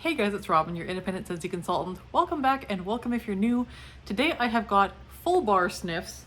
Hey guys, it's Robin, your independent Scentsy consultant. Welcome back and welcome if you're new. Today I have got full bar sniffs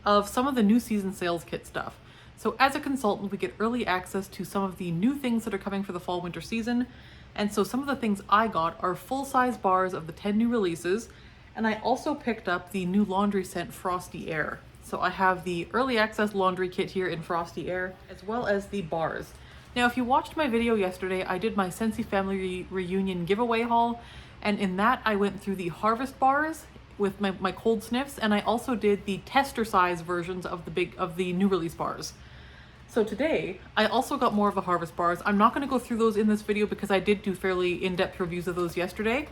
of some of the new season sales kit stuff. So as a consultant, we get early access to some of the new things that are coming for the fall winter season. And so some of the things I got are full-size bars of the 10 new releases. And I also picked up the new laundry scent Frosty Air. So I have the early access laundry kit here in Frosty Air, as well as the bars. Now, if you watched my video yesterday, I did my Scentsy Family Reunion giveaway haul, and in that I went through the harvest bars with my cold sniffs, and I also did the tester size versions of the new release bars. So today, I also got more of the harvest bars. I'm not going to go through those in this video because I did do fairly in-depth reviews of those yesterday,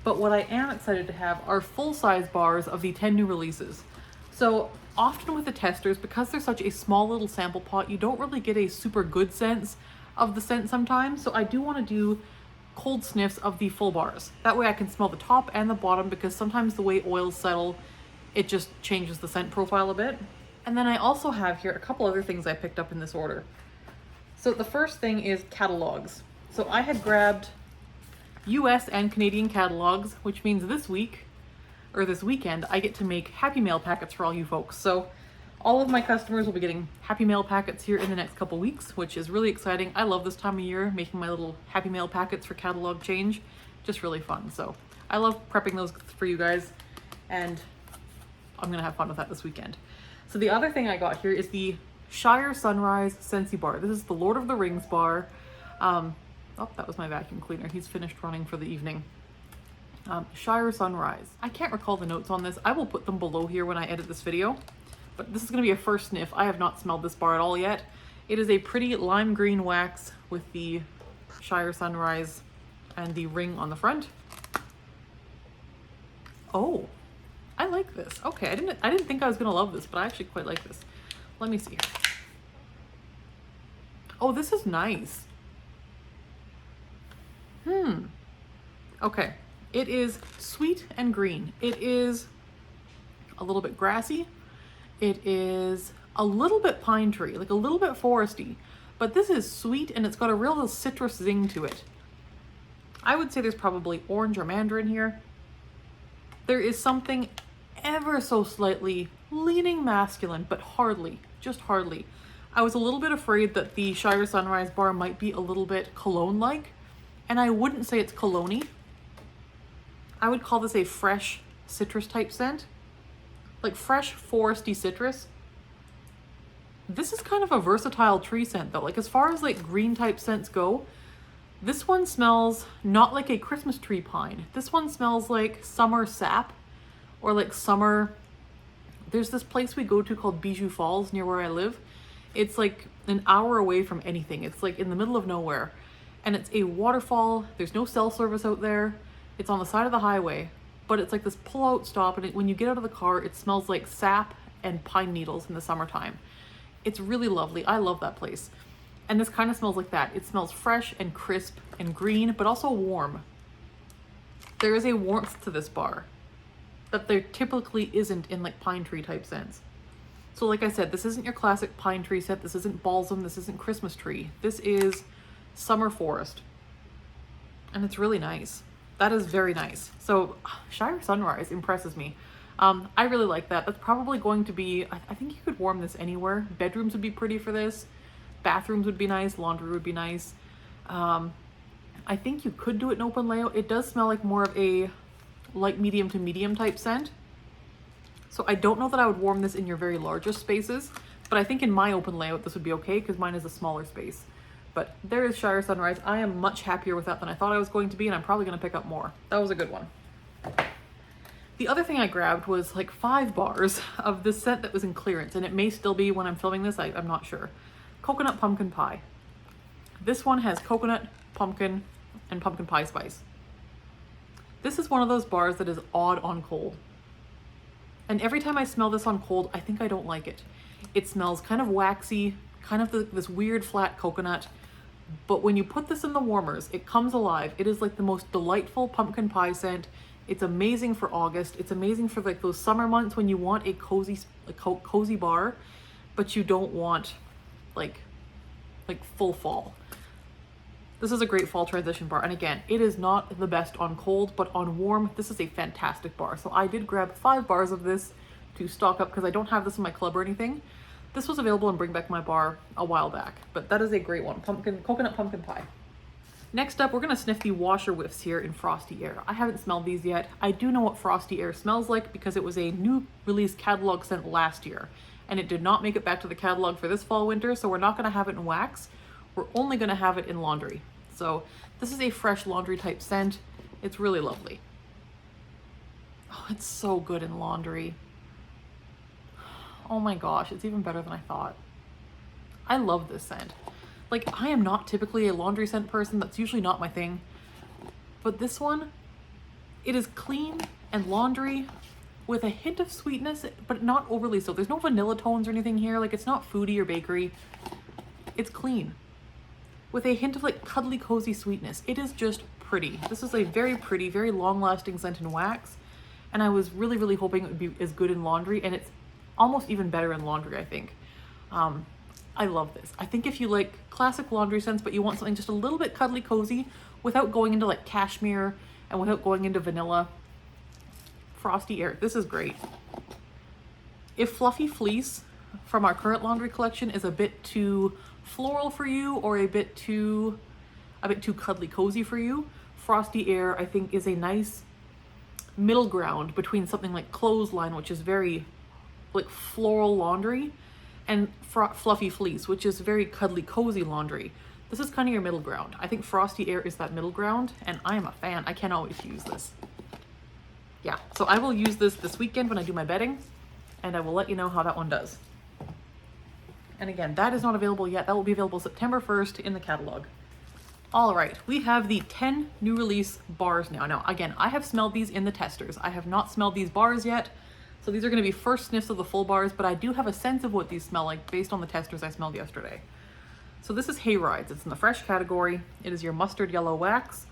but what I am excited to have are full-size bars of the 10 new releases. So often with the testers, because they're such a small little sample pot, you don't really get a super good sense of the scent sometimes. So I do want to do cold sniffs of the full bars. That way I can smell the top and the bottom, because sometimes the way oils settle, it just changes the scent profile a bit. And then I also have here a couple other things I picked up in this order. So the first thing is catalogs. So I had grabbed US and Canadian catalogs, which means this weekend, I get to make Happy Mail packets for all you folks. So all of my customers will be getting Happy Mail packets here in the next couple weeks, which is really exciting. I love this time of year, making my little Happy Mail packets for catalog change. Just really fun. So I love prepping those for you guys, and I'm gonna have fun with that this weekend. So the other thing I got here is the Shire Sunrise Scentsy bar. This is the Lord of the Rings bar. Oh, that was my vacuum cleaner. He's finished running for the evening. Shire Sunrise. I can't recall the notes on this. I will put them below here when I edit this video, but this is going to be a first sniff. I have not smelled this bar at all yet. It is a pretty lime green wax with the Shire Sunrise and the ring on the front. Oh, I like this. Okay, I didn't think I was going to love this, but I actually quite like this. Let me see. Oh, this is nice. Okay. It is sweet and green. It is a little bit grassy. It is a little bit pine tree, like a little bit foresty, but this is sweet and it's got a real citrus zing to it. I would say there's probably orange or mandarin here. There is something ever so slightly leaning masculine, but hardly, just hardly. I was a little bit afraid that the Shire Sunrise bar might be a little bit cologne-like, and I wouldn't say it's cologne-y. I would call this a fresh citrus type scent, like fresh foresty citrus. This is kind of a versatile tree scent though. Like as far as like green type scents go, this one smells not like a Christmas tree pine. This one smells like summer sap, or like summer. There's this place we go to called Bijou Falls near where I live. It's like an hour away from anything. It's like in the middle of nowhere, and it's a waterfall. There's no cell service out there. It's on the side of the highway, but it's like this pull-out stop, and when you get out of the car, it smells like sap and pine needles in the summertime. It's really lovely. I love that place. And this kind of smells like that. It smells fresh and crisp and green, but also warm. There is a warmth to this bar that there typically isn't in like pine tree type scents. So like I said, this isn't your classic pine tree scent. This isn't balsam. This isn't Christmas tree. This is summer forest. And it's really nice. That is very nice. So Shire Sunrise impresses me. I really like that. That's probably going to be, I think you could warm this anywhere. Bedrooms would be pretty for this. Bathrooms would be nice. Laundry would be nice. I think you could do it in open layout. It does smell like more of a light medium to medium type scent. So I don't know that I would warm this in your very largest spaces, but I think in my open layout this would be okay because mine is a smaller space. But there is Shire Sunrise. I am much happier with that than I thought I was going to be, and I'm probably going to pick up more. That was a good one. The other thing I grabbed was like 5 bars of this scent that was in clearance, and it may still be when I'm filming this, I'm not sure. Coconut pumpkin pie. This one has coconut, pumpkin, and pumpkin pie spice. This is one of those bars that is odd on cold. And every time I smell this on cold, I think I don't like it. It smells kind of waxy, kind of this weird flat coconut. But when you put this in the warmers, it comes alive. It is like the most delightful pumpkin pie scent. It's amazing for August. It's amazing for like those summer months when you want a cozy bar, but you don't want like full fall. This is a great fall transition bar. And again, it is not the best on cold, but on warm, this is a fantastic bar. So I did grab 5 bars of this to stock up because I don't have this in my club or anything. This was available in Bring Back My Bar a while back, but that is a great one. Coconut pumpkin pie. Next up, we're gonna sniff the washer whiffs here in Frosty Air. I haven't smelled these yet. I do know what Frosty Air smells like because it was a new release catalog scent last year, and it did not make it back to the catalog for this fall winter, so we're not gonna have it in wax. We're only gonna have it in laundry. So this is a fresh laundry type scent. It's really lovely. Oh, it's so good in laundry. Oh my gosh, it's even better than I thought. I love this scent. Like, I am not typically a laundry scent person. That's usually not my thing. But this one, it is clean and laundry with a hint of sweetness, but not overly so. There's no vanilla tones or anything here. Like, it's not foodie or bakery. It's clean with a hint of like cuddly, cozy sweetness. It is just pretty. This is a very pretty, very long-lasting scent in wax. And I was really, really hoping it would be as good in laundry, and it's almost even better in laundry, I think. I love this. I think if you like classic laundry scents, but you want something just a little bit cuddly cozy without going into like cashmere and without going into vanilla, Frosty Air, this is great. If Fluffy Fleece from our current laundry collection is a bit too floral for you or a bit too cuddly cozy for you, Frosty Air I think is a nice middle ground between something like Clothesline, which is very like floral laundry, and Fluffy Fleece, which is very cuddly, cozy laundry. This is kind of your middle ground. I think Frosty Air is that middle ground, and I am a fan. I can't always use this. Yeah, so I will use this weekend when I do my bedding, and I will let you know how that one does. And again, that is not available yet. That will be available September 1st in the catalog. All right, we have the 10 new release bars now. Now, again, I have smelled these in the testers. I have not smelled these bars yet. So these are going to be first sniffs of the full bars, but I do have a sense of what these smell like based on the testers I smelled yesterday. So this is Hay Rides. It's in the fresh category. It is your mustard yellow wax.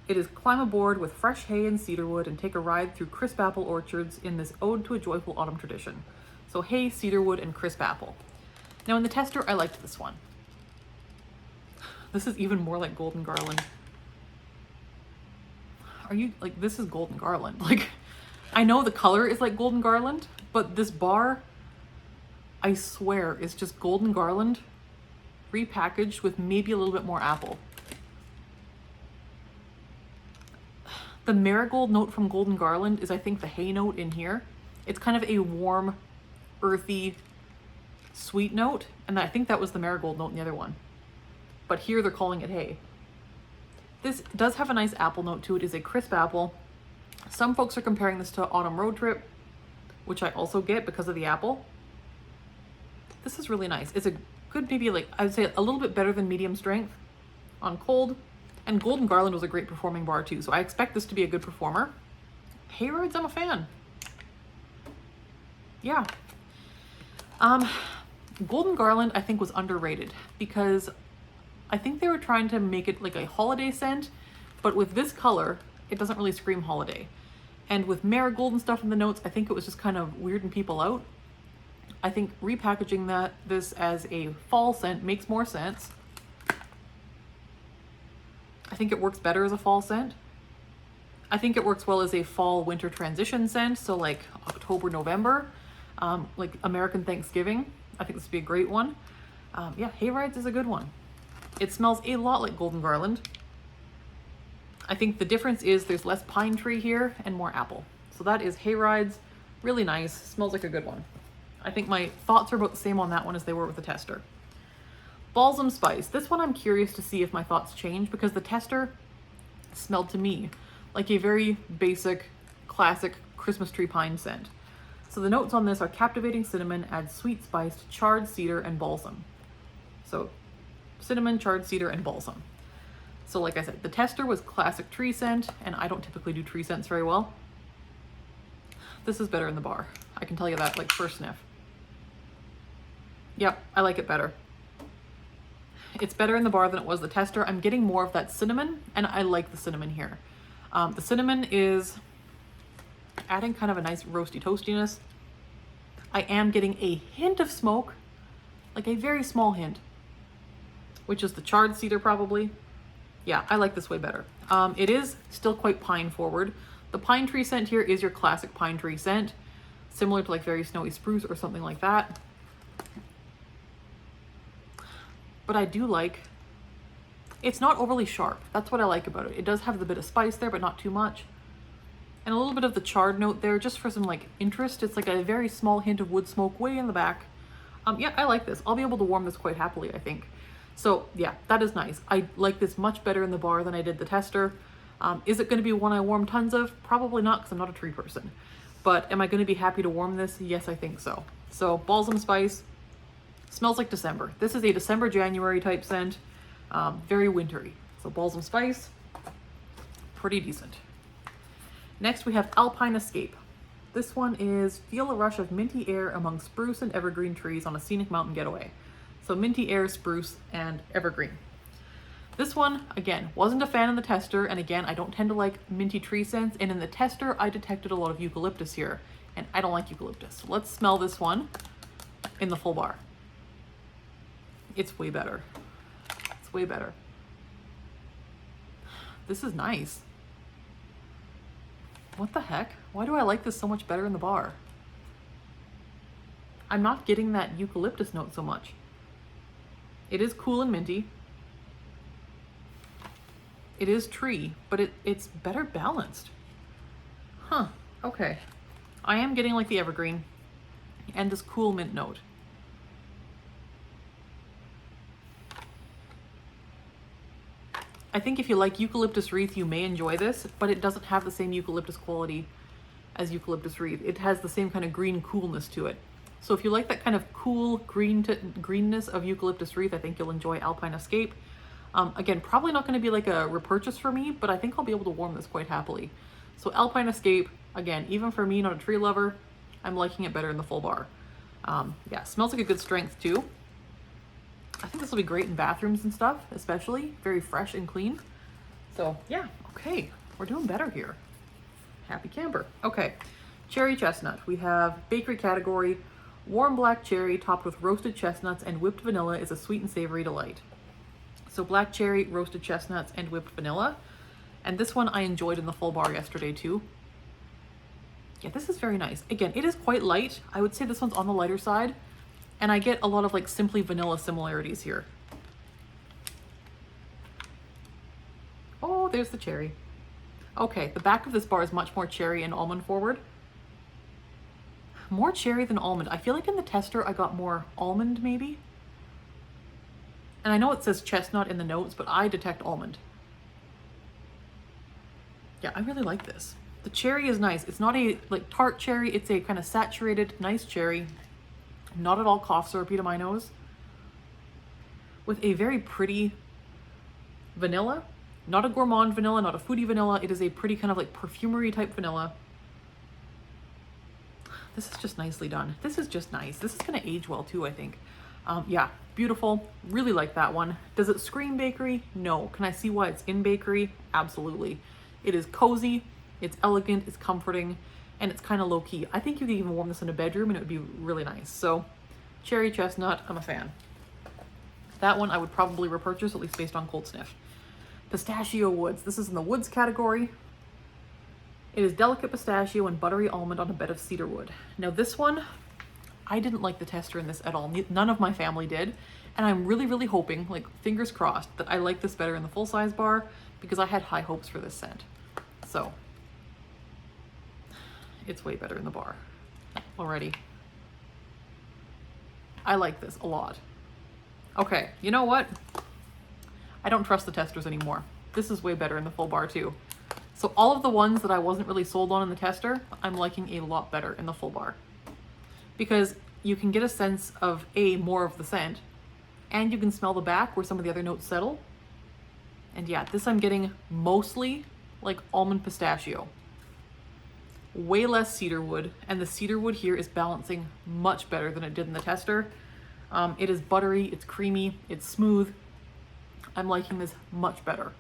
It is climb aboard with fresh hay and cedarwood and take a ride through crisp apple orchards in this ode to a joyful autumn tradition. So hay, cedarwood, and crisp apple. Now in the tester, I liked this one. This is even more like Golden Garland. Are you like, this is Golden Garland. Like, I know the color is like Golden Garland, but this bar, I swear, is just Golden Garland repackaged with maybe a little bit more apple. The marigold note from Golden Garland is, I think, the hay note in here. It's kind of a warm, earthy, sweet note, and I think that was the marigold note in the other one. But here they're calling it hay. This does have a nice apple note to it. It is a crisp apple. Some folks are comparing this to Autumn Road Trip, which I also get because of the apple. This is really nice. It's a good, maybe like, I would say a little bit better than medium strength on cold. And Golden Garland was a great performing bar too, so I expect this to be a good performer. Hay Rides, I'm a fan. Yeah. Golden Garland, I think, was underrated because I think they were trying to make it like a holiday scent, but with this color, it doesn't really scream holiday. And with marigold and stuff in the notes, I think it was just kind of weirding people out. I think repackaging this as a fall scent makes more sense. I think it works better as a fall scent. I think it works well as a fall winter transition scent. So like October, November, like American Thanksgiving. I think this would be a great one. Yeah, Hay Rides is a good one. It smells a lot like Golden Garland. I think the difference is there's less pine tree here and more apple. So that is Hay Rides. Really nice. Smells like a good one. I think my thoughts are about the same on that one as they were with the tester. Balsam Spice. This one I'm curious to see if my thoughts change because the tester smelled to me like a very basic, classic Christmas tree pine scent. So the notes on this are captivating cinnamon, adds sweet spice, charred cedar, and balsam. So cinnamon, charred cedar, and balsam. So like I said, the tester was classic tree scent, and I don't typically do tree scents very well. This is better in the bar. I can tell you that, like, first sniff. Yep, I like it better. It's better in the bar than it was the tester. I'm getting more of that cinnamon, and I like the cinnamon here. The cinnamon is adding kind of a nice roasty toastiness. I am getting a hint of smoke, like a very small hint, which is the charred cedar probably. Yeah, I like this way better. It is still quite pine forward. The pine tree scent here is your classic pine tree scent, similar to like very snowy spruce or something like that. But I do like, it's not overly sharp. That's what I like about it. It does have the bit of spice there, but not too much. And a little bit of the charred note there, just for some like interest. It's like a very small hint of wood smoke way in the back. Yeah, I like this. I'll be able to warm this quite happily, I think. So yeah, that is nice. I like this much better in the bar than I did the tester. Is it going to be one I warm tons of? Probably not, because I'm not a tree person. But am I going to be happy to warm this? Yes, I think so. So balsam spice, smells like December. This is a December, January type scent, very wintry. So balsam spice, pretty decent. Next we have Alpine Escape. This one is feel a rush of minty air among spruce and evergreen trees on a scenic mountain getaway. So minty air, spruce, and evergreen. This one, again, wasn't a fan in the tester, and again, I don't tend to like minty tree scents, and in the tester, I detected a lot of eucalyptus here, and I don't like eucalyptus. So let's smell this one in the full bar. It's way better. It's way better. This is nice. What the heck? Why do I like this so much better in the bar? I'm not getting that eucalyptus note so much. It is cool and minty. It is tree, but it's better balanced. Huh, okay. I am getting like the evergreen and this cool mint note. I think if you like eucalyptus wreath, you may enjoy this, but it doesn't have the same eucalyptus quality as eucalyptus wreath. It has the same kind of green coolness to it. So if you like that kind of cool greenness of eucalyptus wreath, I think you'll enjoy Alpine Escape. Again, probably not going to be like a repurchase for me, but I think I'll be able to warm this quite happily. So Alpine Escape, again, even for me, not a tree lover, I'm liking it better in the full bar. Yeah, smells like a good strength too. I think this will be great in bathrooms and stuff, especially. Very fresh and clean. So yeah, okay, we're doing better here. Happy camper. Okay, cherry chestnut. We have bakery category. Warm black cherry topped with roasted chestnuts and whipped vanilla is a sweet and savory delight. So black cherry, roasted chestnuts, and whipped vanilla. And this one I enjoyed in the full bar yesterday too. Yeah, this is very nice. Again, it is quite light. I would say this one's on the lighter side. And I get a lot of like simply vanilla similarities here. Oh, there's the cherry. Okay, the back of this bar is much more cherry and almond forward. More cherry than almond. I feel like in the tester I got more almond maybe. And I know it says chestnut in the notes, but I detect almond. Yeah, I really like this. The cherry is nice. It's not a like tart cherry. It's a kind of saturated, nice cherry. Not at all cough syrupy to my nose. With a very pretty vanilla. Not a gourmand vanilla, not a foodie vanilla. It is a pretty kind of like perfumery type vanilla. This is just nicely done. This is just nice. This is gonna age well too, I think. Yeah, beautiful. Really like that one. Does it scream bakery? No. Can I see why it's in bakery? Absolutely. It is cozy, it's elegant, it's comforting, and it's kind of low key. I think you could even warm this in a bedroom and it would be really nice. So cherry chestnut, I'm a fan. That one I would probably repurchase, at least based on cold sniff. Pistachio woods. This is in the woods category. It is delicate pistachio and buttery almond on a bed of cedar wood. Now this one, I didn't like the tester in this at all. None of my family did. And I'm really, really hoping, like fingers crossed, that I like this better in the full size bar because I had high hopes for this scent. So it's way better in the bar already. I like this a lot. Okay, you know what? I don't trust the testers anymore. This is way better in the full bar too. So all of the ones that I wasn't really sold on in the tester, I'm liking a lot better in the full bar. Because you can get a sense of more of the scent, and you can smell the back where some of the other notes settle. And yeah, this I'm getting mostly like almond pistachio. Way less cedarwood, and the cedarwood here is balancing much better than it did in the tester. It is buttery, it's creamy, it's smooth. I'm liking this much better.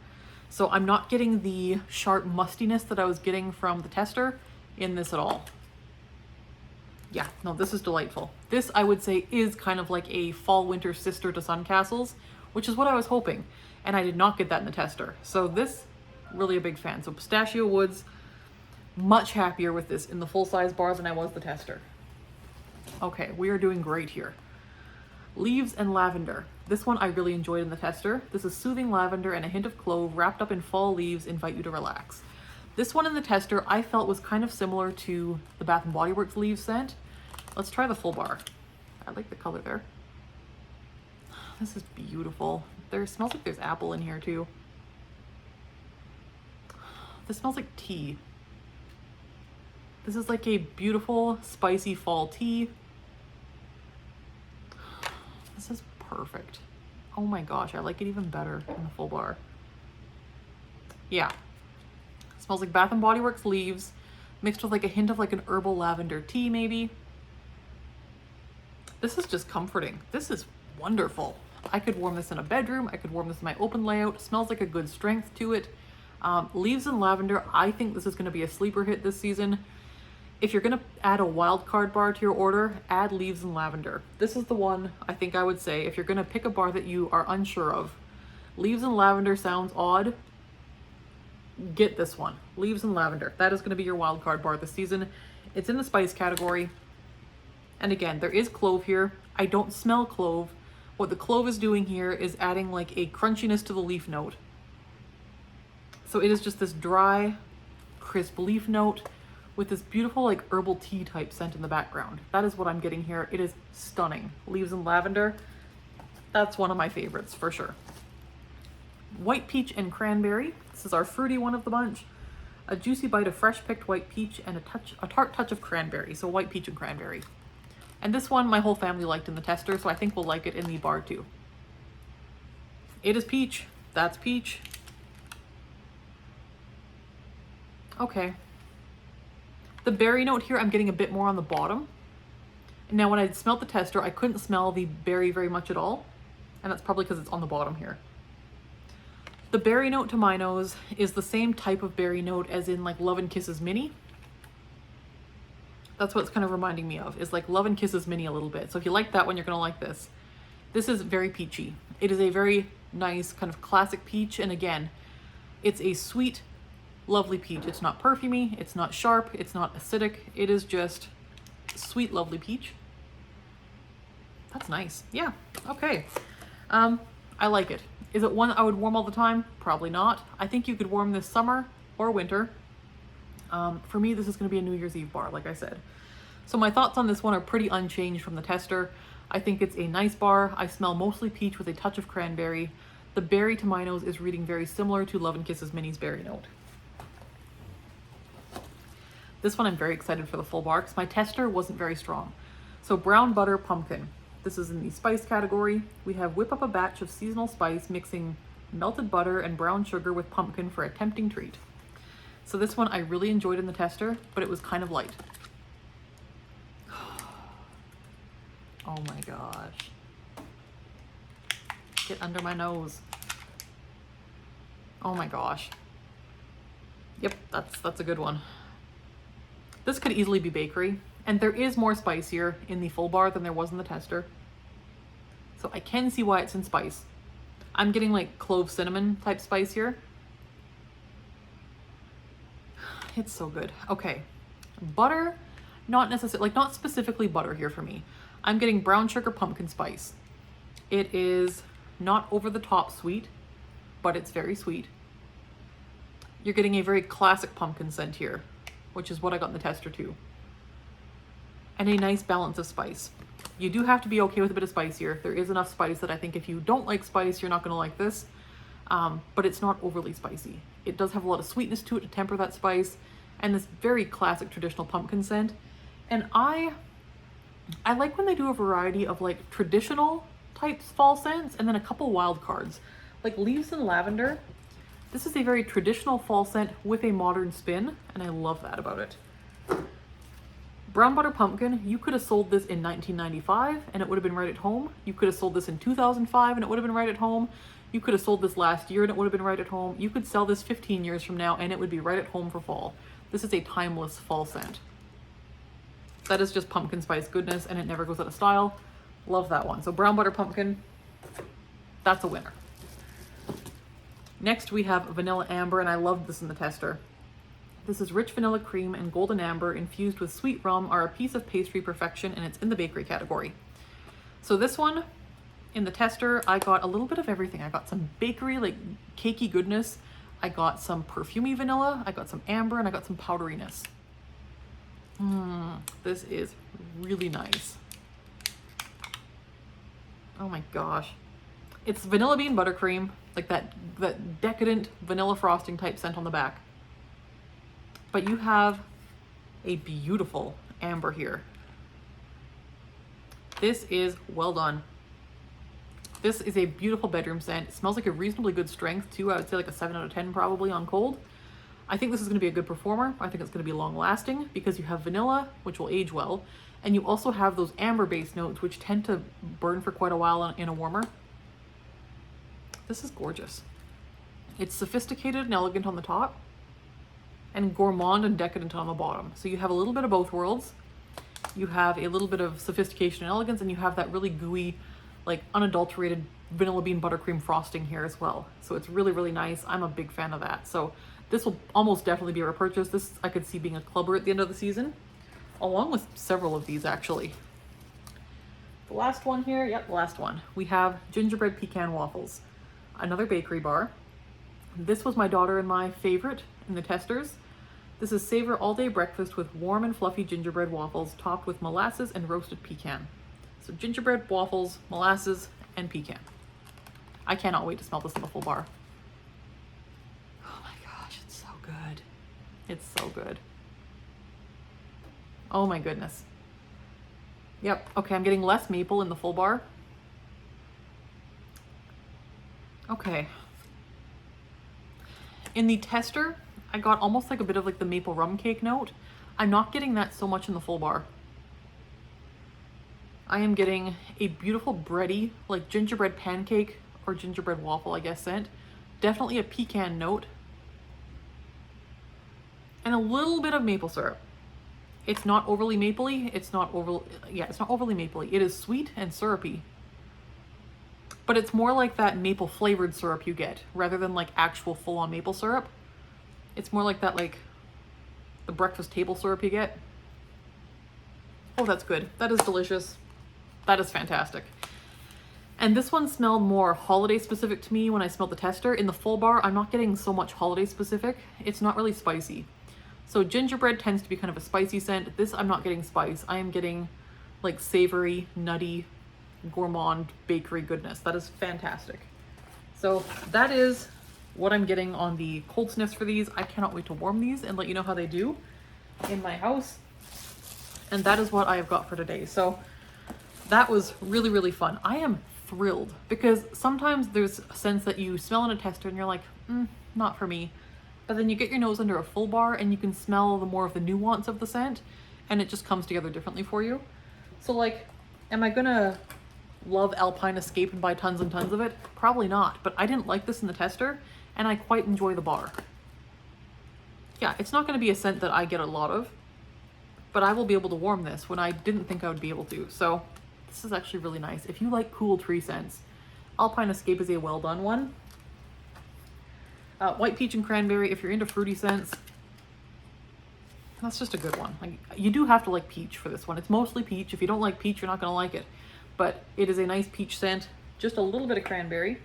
So I'm not getting the sharp mustiness that I was getting from the tester in this at all. Yeah, no, this is delightful. This, I would say, is kind of like a fall-winter sister to Suncastle's, which is what I was hoping. and I did not get that in the tester. So this, really a big fan. So Pistachio Woods, much happier with this in the full-size bar than I was the tester. Okay, we are doing great here. Leaves and Lavender. This one I really enjoyed in the tester. This is soothing lavender and a hint of clove wrapped up in fall leaves invite you to relax. This one in the tester I felt was kind of similar to the Bath & Body Works leaf scent. Let's try the full bar. I like the color there. This is beautiful. There smells like there's apple in here too. This smells like tea. This is like a beautiful spicy fall tea. This is perfect. Oh my gosh, I like it even better in the full bar. Yeah. It smells like Bath & Body Works leaves mixed with like a hint of like an herbal lavender tea maybe. This is just comforting. This is wonderful. I could warm this in a bedroom. I could warm this in my open layout. It smells like a good strength to it. Leaves and Lavender, I think this is going to be a sleeper hit this season. If you're going to add a wild card bar to your order, add Leaves and Lavender. This is the one I think I would say if you're going to pick a bar that you are unsure of. Leaves and Lavender sounds odd. Get this one. Leaves and Lavender. That is going to be your wild card bar this season. It's in the spice category. And again, there is clove here. I don't smell clove. What the clove is doing here is adding like a crunchiness to the leaf note. So it is just this dry, crisp leaf note with this beautiful like herbal tea type scent in the background. That is what I'm getting here. It is stunning. Leaves and Lavender. That's one of my favorites for sure. White Peach and Cranberry. This is our fruity one of the bunch. A juicy bite of fresh picked white peach and a tart touch of cranberry. So White Peach and Cranberry. And this one my whole family liked in the tester, so I think we'll like it in the bar too. It is peach. That's peach. Okay. The berry note here, I'm getting a bit more on the bottom. Now when I smelled the tester, I couldn't smell the berry very much at all. And that's probably because it's on the bottom here. The berry note to my nose is the same type of berry note as in like Love and Kisses Mini. That's what it's kind of reminding me of, is like Love and Kisses Mini a little bit. So if you like that one, you're gonna like this. This is very peachy. It is a very nice kind of classic peach. And again, it's a sweet, lovely peach. It's not perfumey, it's not sharp, it's not acidic. It is just sweet, lovely peach. That's nice. Yeah, okay. I like it. Is it one I would warm all the time? Probably not. I think you could warm this summer or winter. For me, this is going to be a New Year's Eve bar, like I said. So my thoughts on this one are pretty unchanged from the tester. I think it's a nice bar. I smell mostly peach with a touch of cranberry. The berry to my nose is reading very similar to Love and Kisses Mini's berry note. This one I'm very excited for the full bar because my tester wasn't very strong. So Brown Butter Pumpkin. This is in the spice category. We have whip up a batch of seasonal spice mixing melted butter and brown sugar with pumpkin for a tempting treat. So this one I really enjoyed in the tester, but it was kind of light. Oh my gosh. Get under my nose. Oh my gosh. Yep, that's a good one. This could easily be bakery, and there is more spice here in the full bar than there was in the tester. So I can see why it's in spice. I'm getting like clove cinnamon type spice here. It's so good. Okay, butter, not necessarily, like not specifically butter here for me. I'm getting brown sugar pumpkin spice. It is not over the top sweet, but it's very sweet. You're getting a very classic pumpkin scent here, which is what I got in the tester too. And a nice balance of spice. You do have to be okay with a bit of spice here. There is enough spice that I think if you don't like spice, you're not gonna like this. But it's not overly spicy. It does have a lot of sweetness to it to temper that spice, and this very classic traditional pumpkin scent. And I like when they do a variety of like traditional types fall scents and then a couple wild cards. Like Leaves and Lavender. This is a very traditional fall scent with a modern spin, and I love that about it. Brown Butter Pumpkin, you could have sold this in 1995 and it would have been right at home. You could have sold this in 2005 and it would have been right at home. You could have sold this last year and it would have been right at home. You could sell this 15 years from now and it would be right at home for fall. This is a timeless fall scent. That is just pumpkin spice goodness and it never goes out of style. Love that one. So Brown Butter Pumpkin, that's a winner. Next we have vanilla amber, and I loved this in the tester. This is rich vanilla cream and golden amber infused with sweet rum are a piece of pastry perfection, and it's in the bakery category. So this one, in the tester, I got a little bit of everything. I got some bakery, like cakey goodness. I got some perfumey vanilla. I got some amber, and I got some powderiness. This is really nice. Oh my gosh. It's vanilla bean buttercream, like that decadent vanilla frosting type scent on the back. But you have a beautiful amber here. This is well done. This is a beautiful bedroom scent. It smells like a reasonably good strength too. I would say like a 7 out of 10 probably on cold. I think this is gonna be a good performer. I think it's gonna be long lasting because you have vanilla, which will age well. And you also have those amber based notes, which tend to burn for quite a while in a warmer. This is gorgeous. It's sophisticated and elegant on the top and gourmand and decadent on the bottom. So you have a little bit of both worlds. You have a little bit of sophistication and elegance, and you have that really gooey, like unadulterated vanilla bean buttercream frosting here as well. So it's really, really nice. I'm a big fan of that. So this will almost definitely be a repurchase. This I could see being a clubber at the end of the season, along with several of these actually. The last one here, yep, the last one. We have gingerbread pecan waffles, another bakery bar. This was my daughter and my favorite in the testers. This is savor all day breakfast with warm and fluffy gingerbread waffles topped with molasses and roasted pecan. So gingerbread waffles, molasses, and pecan. I cannot wait to smell this in the full bar. Oh my gosh, it's so good. It's so good. Oh my goodness. Yep, okay, I'm getting less maple in the full bar. Okay. In the tester, I got almost like a bit of like the maple rum cake note. I'm not getting that so much in the full bar. I am getting a beautiful bready, like gingerbread pancake or gingerbread waffle, I guess, scent. Definitely a pecan note. And a little bit of maple syrup. It's not overly mapley. It's not overly mapley. It is sweet and syrupy. But it's more like that maple flavored syrup you get rather than like actual full-on maple syrup. It's more like that, like the breakfast table syrup you get. Oh, that's good. That is delicious. That is fantastic. And this one smelled more holiday specific to me when I smelled the tester. In the full bar, I'm not getting so much holiday specific. It's not really spicy. So gingerbread tends to be kind of a spicy scent. This, I'm not getting spice. I am getting like savory, nutty, gourmand bakery goodness. That is fantastic. So that is what I'm getting on the cold sniffs for these. I cannot wait to warm these and let you know how they do in my house. And that is what I have got for today. So that was really, really fun. I am thrilled because sometimes there's a sense that you smell in a tester and you're like, not for me. But then you get your nose under a full bar and you can smell the more of the nuance of the scent and it just comes together differently for you. So like, am I gonna love Alpine Escape and buy tons and tons of it? Probably not, but I didn't like this in the tester and I quite enjoy the bar. Yeah, it's not gonna be a scent that I get a lot of, but I will be able to warm this when I didn't think I would be able to. So this is actually really nice. If you like cool tree scents, Alpine Escape is a well done one. White peach and cranberry, if you're into fruity scents, that's just a good one. Like, you do have to like peach for this one. It's mostly peach. If you don't like peach, you're not gonna like it. But it is a nice peach scent. Just a little bit of cranberry.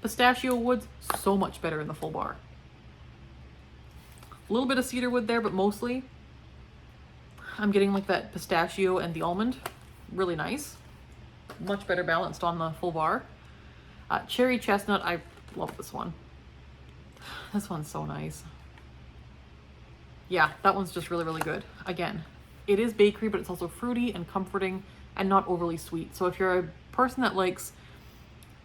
Pistachio woods, so much better in the full bar. A little bit of cedar wood there, but mostly I'm getting like that pistachio and the almond. Really nice. Much better balanced on the full bar. Cherry chestnut, I love this one. This one's so nice. Yeah, that one's just really, really good. Again, it is bakery, but it's also fruity and comforting and not overly sweet. So if you're a person that likes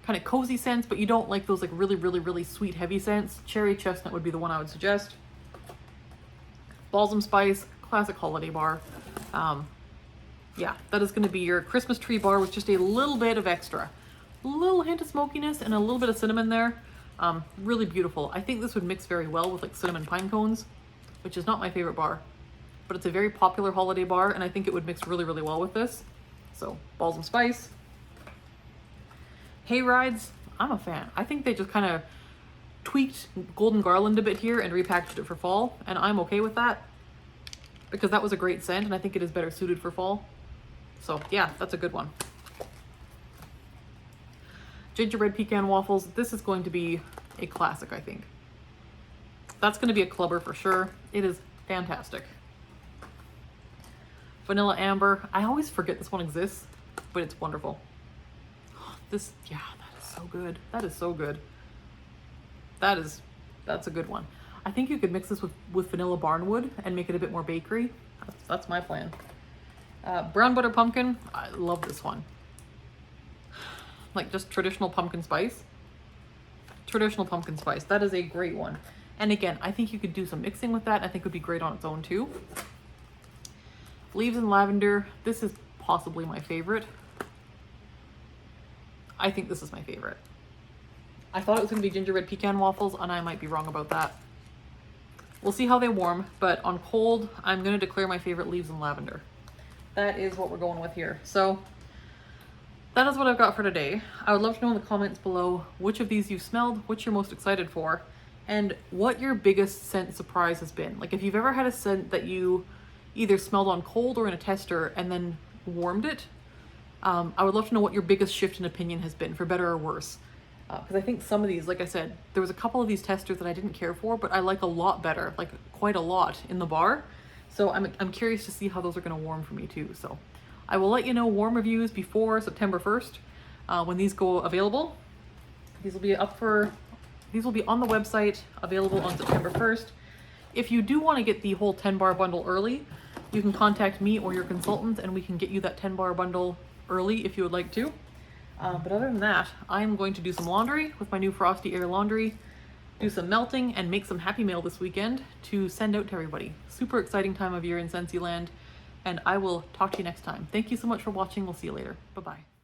kind of cozy scents, but you don't like those like really, really, really sweet, heavy scents, cherry chestnut would be the one I would suggest. Balsam spice, classic holiday bar. Yeah, that is going to be your Christmas tree bar with just a little bit of extra. A little hint of smokiness and a little bit of cinnamon there. Really beautiful. I think this would mix very well with like cinnamon pine cones, which is not my favorite bar, but it's a very popular holiday bar and I think it would mix really, really well with this. So balsam spice. Hay rides, I'm a fan. I think they just kind of tweaked Golden Garland a bit here and repackaged it for fall, and I'm okay with that because that was a great scent and I think it is better suited for fall. So yeah, that's a good one. Gingerbread pecan waffles. This is going to be a classic, I think. That's going to be a clubber for sure. It is fantastic. Vanilla amber. I always forget this one exists, but it's wonderful. This, yeah, that is so good. That is so good. That's a good one. I think you could mix this with vanilla barnwood and make it a bit more bakery. That's my plan. Brown butter pumpkin. I love this one. Like just traditional pumpkin spice. Traditional pumpkin spice. That is a great one. And again, I think you could do some mixing with that. I think it would be great on its own too. Leaves and lavender. This is possibly my favorite. I think this is my favorite. I thought it was going to be gingerbread pecan waffles, and I might be wrong about that. We'll see how they warm, but on cold, I'm going to declare my favorite leaves and lavender. That is what we're going with here. So that is what I've got for today. I would love to know in the comments below which of these you've smelled, which you're most excited for, and what your biggest scent surprise has been. Like if you've ever had a scent that you either smelled on cold or in a tester and then warmed it, I would love to know what your biggest shift in opinion has been, for better or worse. Because I think some of these, like I said, there was a couple of these testers that I didn't care for, but I like a lot better, like quite a lot in the bar. So I'm curious to see how those are going to warm for me too. So I will let you know warm reviews before September 1st when these go available. These will be on the website, available on September 1st. If you do want to get the whole 10-bar bundle early, you can contact me or your consultant and we can get you that 10-bar bundle early if you would like to. But other than that, I'm going to do some laundry with my new Frosty Air laundry, do some melting, and make some Happy Mail this weekend to send out to everybody. Super exciting time of year in Scentsy Land, and I will talk to you next time. Thank you so much for watching. We'll see you later. Bye-bye.